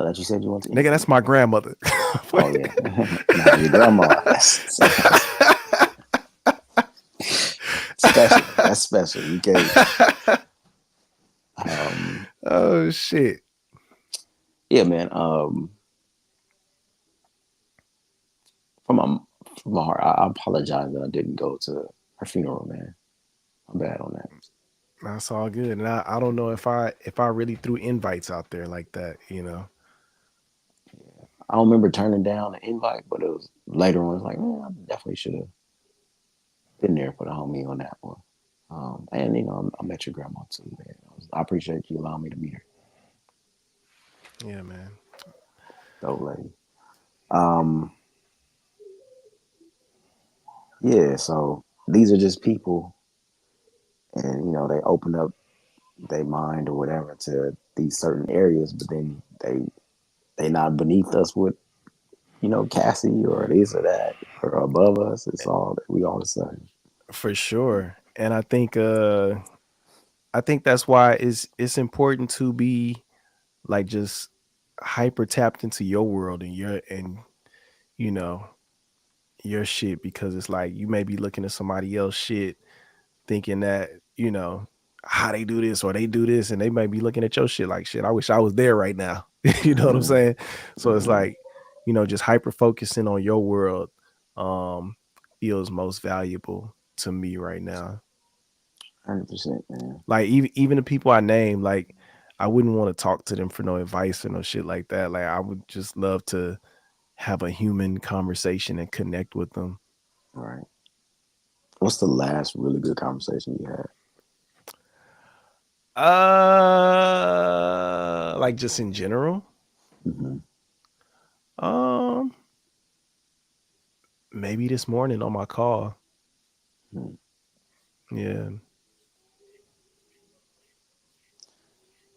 that you said you want to Nigga, interview. that's my grandmother. Oh yeah, nah, your grandma. That's special. That's special. You can't. Um, Oh shit. yeah, man. From my from my heart, I apologize that I didn't go to her funeral, man. I'm bad on that. That's all good. And I don't know if I really threw invites out there like that, you know. I don't remember turning down the invite, but it was later on. It's like, man, I definitely should have been there for the homie on that one. And I met your grandma too, man. I appreciate you allowing me to meet her, Yeah, man. dope lady. Um, yeah. So these are just people, and they open up their mind or whatever to these certain areas, but then they not beneath us with Cassie or this or that or above us. It's all that we all the same. For sure. And I think that's why it's important to be like just hyper tapped into your world and you know your shit, because it's like you may be looking at somebody else shit thinking that how they do this or they do this, and they might be looking at your shit like, shit, I wish I was there right now. You know what I'm Mm-hmm. saying? So it's Mm-hmm. like, just hyper focusing on your world um feels most valuable to me right now. 100%, man. Like even the people I name, like I wouldn't want to talk to them for no advice or no shit like that. Like I would just love to have a human conversation and connect with them. All right. What's the last really good conversation you had? Like just in general. Mm-hmm. Um, Maybe this morning on my call. Mm-hmm. Yeah.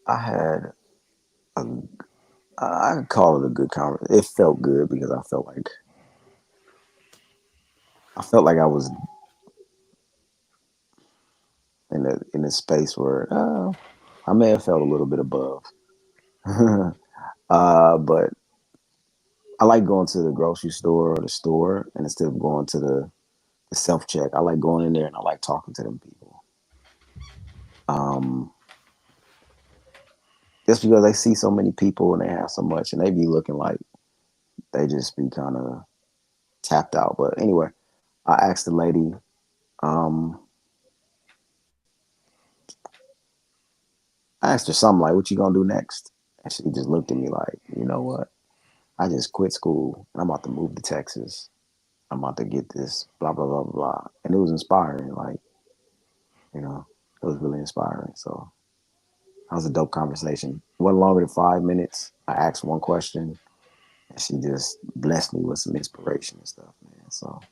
I had a, I could call it a good conversation. It felt good because I felt like I was in a space where I may have felt a little bit above. But I like going to the grocery store or the store, and instead of going to the self check, I like going in there and I like talking to them people. Um, just because they see so many people and they have so much, and they be looking like they just be kind of tapped out. But anyway, I asked the lady, um, I asked her something like, "What you gonna do next?" And she just looked at me like, "You know what? I just quit school and I'm about to move to Texas. I'm about to get this blah blah blah blah." And it was inspiring. Like, it was really inspiring. So that was a dope conversation. It wasn't longer than 5 minutes. I asked one question, and she just blessed me with some inspiration and stuff, man. So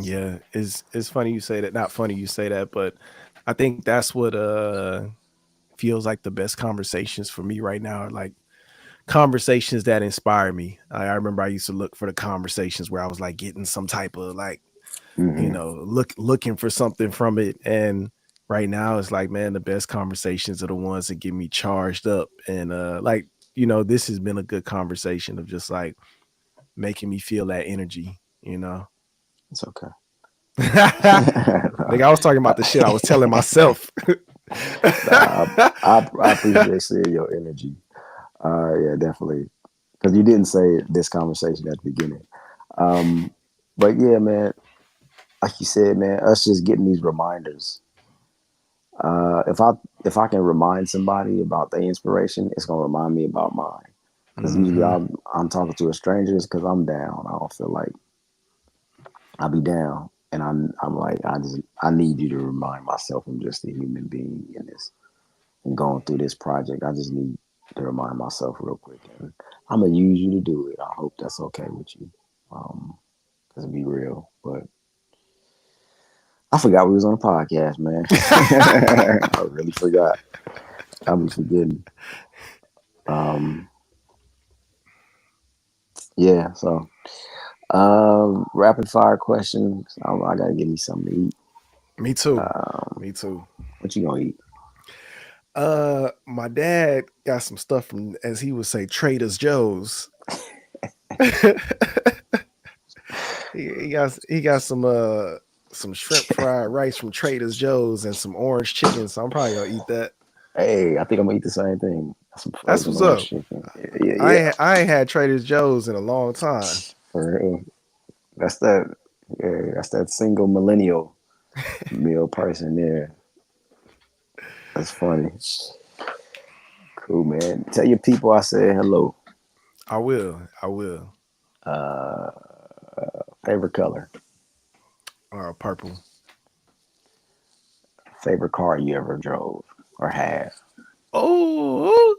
Yeah. It's funny you say that. Not funny you say that, but I think that's what feels like the best conversations for me right now are like conversations that inspire me. I remember I used to look for the conversations where I was like getting some type of like, hmm looking for something from it. And right now it's like, man, the best conversations are the ones that get me charged up. And like, this has been a good conversation of just like making me feel that energy. it's okay. Nigga, I was talking about the shit I was telling myself. Nah, I appreciate seeing your energy. Yeah, definitely. because you didn't say this conversation at the beginning. Um, but yeah, man, like you said, man, us just getting these reminders. If I can remind somebody about their inspiration, it's gonna remind me about mine. Because usually Hmm. I'm talking to a stranger because I'm down. I don't feel like I'll be down, and I'm like I need you to remind myself I'm just a human being in this and going through this project. I just need to remind myself real quick, and I'm gonna use you to do it. I hope that's okay with you. Cause be real, but I forgot we was on a podcast, man. I really forgot. I'll be forgetting. Um, yeah. So, rapid fire questions. I gotta give me something to eat. Me too. Um, Me too. what you gonna eat? My dad got some stuff from, as he would say, Trader's Joe's. He got some shrimp fried rice from Trader's Joe's and some orange chicken. So I'm probably gonna eat that. Hey, I think I'm gonna eat the same thing. Some That's frozen what's orange up. chicken. Yeah, I yeah. ain't, I ain't had Trader Joe's in a long time. For real. That's that. Yeah, that's that single millennial meal person there. That's funny. Cool, man. Tell your people I said hello. I will. I will. Uh, favorite color. Purple. Favorite car you ever drove or had. Oh,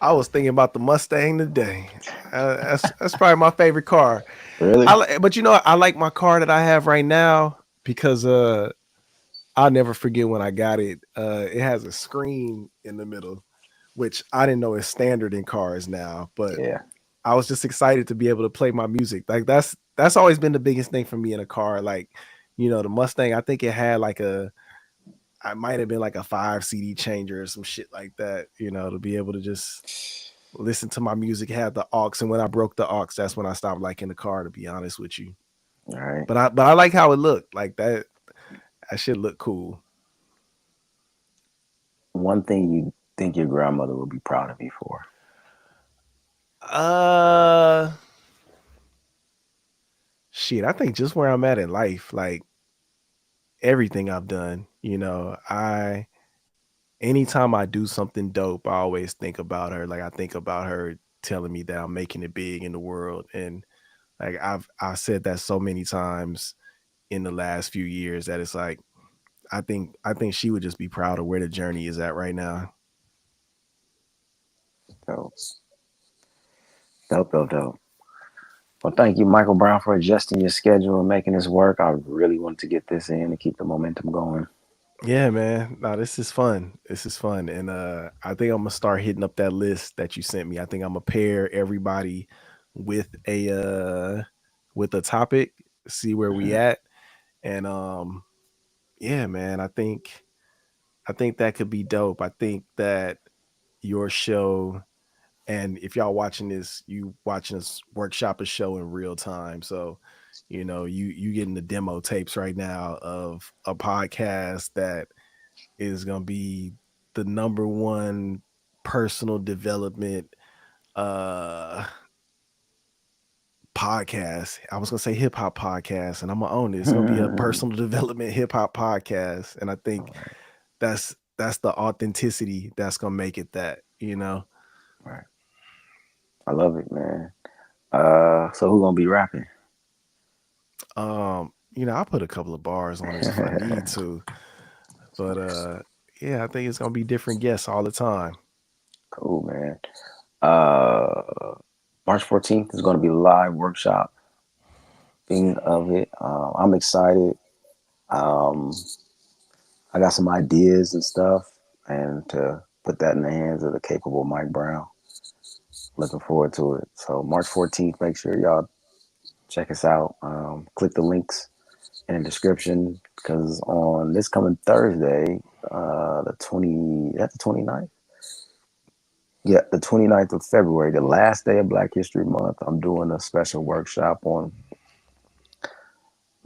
I was thinking about the Mustang today. That's probably my favorite car. Really? But I like my car that I have right now because I'll never forget when I got it. It has a screen in the middle, which I didn't know is standard in cars now. But Yeah. I was just excited to be able to play my music. Like that's always been the biggest thing for me in a car. Like, the Mustang, I think it had like I might have been like a 5 CD changer or some shit like that, to be able to just listen to my music, have the aux. And when I broke the aux, that's when I stopped liking the car, to be honest with you. All right. But I like how it looked. Like that shit looked cool. One thing you think your grandmother would be proud of you for. Uh Shit, I think just where I'm at in life, like everything I've done, anytime I do something dope, I always think about her. Like I think about her telling me that I'm making it big in the world. And like I said that so many times in the last few years that it's like I think she would just be proud of where the journey is at right now. So dope, dope, dope. Well, thank you, Michael Brown, for adjusting your schedule and making this work. I really wanted to get this in and keep the momentum going. Yeah, man. No, this is fun. This is fun. And I think I'm gonna start hitting up that list that you sent me. I think I'm gonna pair everybody with a topic, see where we Mhm. at. And yeah, man, I think that could be dope. I think that your show, and if y'all watching this, you watching us workshop a show in real time. So, you getting the demo tapes right now of a podcast that is gonna be the number one personal development uh podcast. I was gonna say hip hop podcast, and I'm gonna own it. It's gonna be a personal development hip hop podcast. And I All think right, that's the authenticity that's gonna make it that. all right. I love it, man. So who gonna be rapping? I put a couple of bars on it if I need to. But yeah, I think it's gonna be different guests all the time. Cool, man. Uh, March 14th is gonna be a live workshop thing of it. I'm excited. Um, I got some ideas and stuff, and to put that in the hands of the capable Mike Brown. Looking forward to it. So March 14th, make sure y'all check us out. Click the links in the description because on this coming Thursday, the 20, that's the 29th? Yeah, the 29th of February, the last day of Black History Month, I'm doing a special workshop on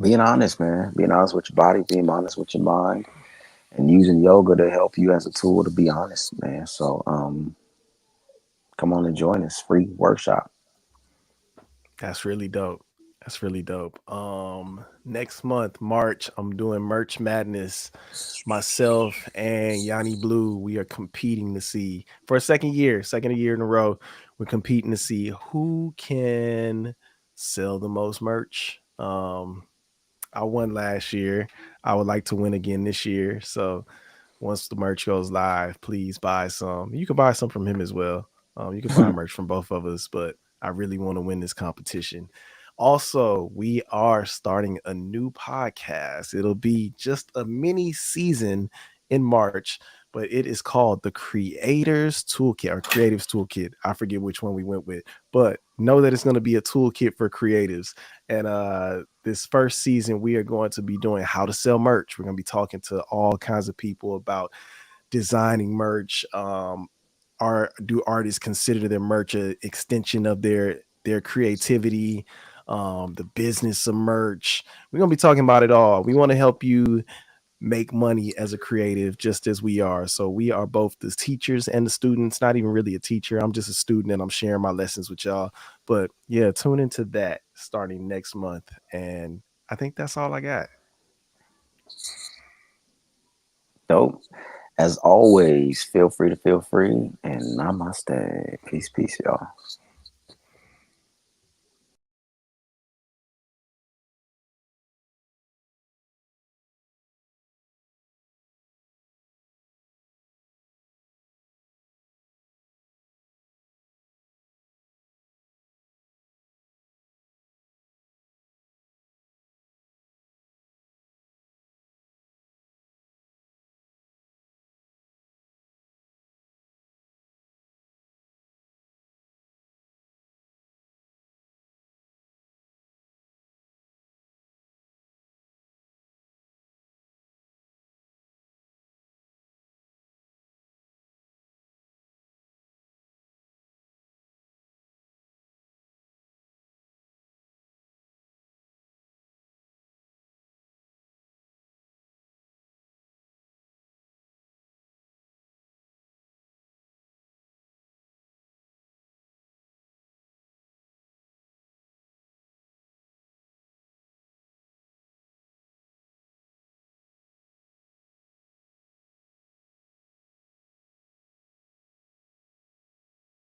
being honest, man. Being honest with your body, being honest with your mind, and using yoga to help you as a tool to be honest, man. So come on and join us. Free workshop. That's really dope. That's really dope. Next month, March, I'm doing Merch Madness. Myself and Yanni Blue, we are competing to see for a second year in a row. We're competing to see who can sell the most merch. I won last year. I would like to win again this year. So once the merch goes live, please buy some. You can buy some from him as well. You can buy merch from both of us, but I really want to win this competition. Also, we are starting a new podcast. It'll be just a mini season in March, but it is called the Creators Toolkit or Creatives Toolkit. I forget which one we went with, but know that it's going to be a toolkit for creatives. And this first season, we are going to be doing how to sell merch. We're going to be talking to all kinds of people about designing merch. Do artists consider their merch an extension of their creativity? The business of merch. We're gonna be talking about it all. We want to help you make money as a creative just as we are. So we are both the teachers and the students. Not even really a teacher. I'm just a student and I'm sharing my lessons with y'all. But yeah, tune into that starting next month. And I think that's all I got. Dope. As always, feel free to feel free and namaste. Peace, peace, y'all.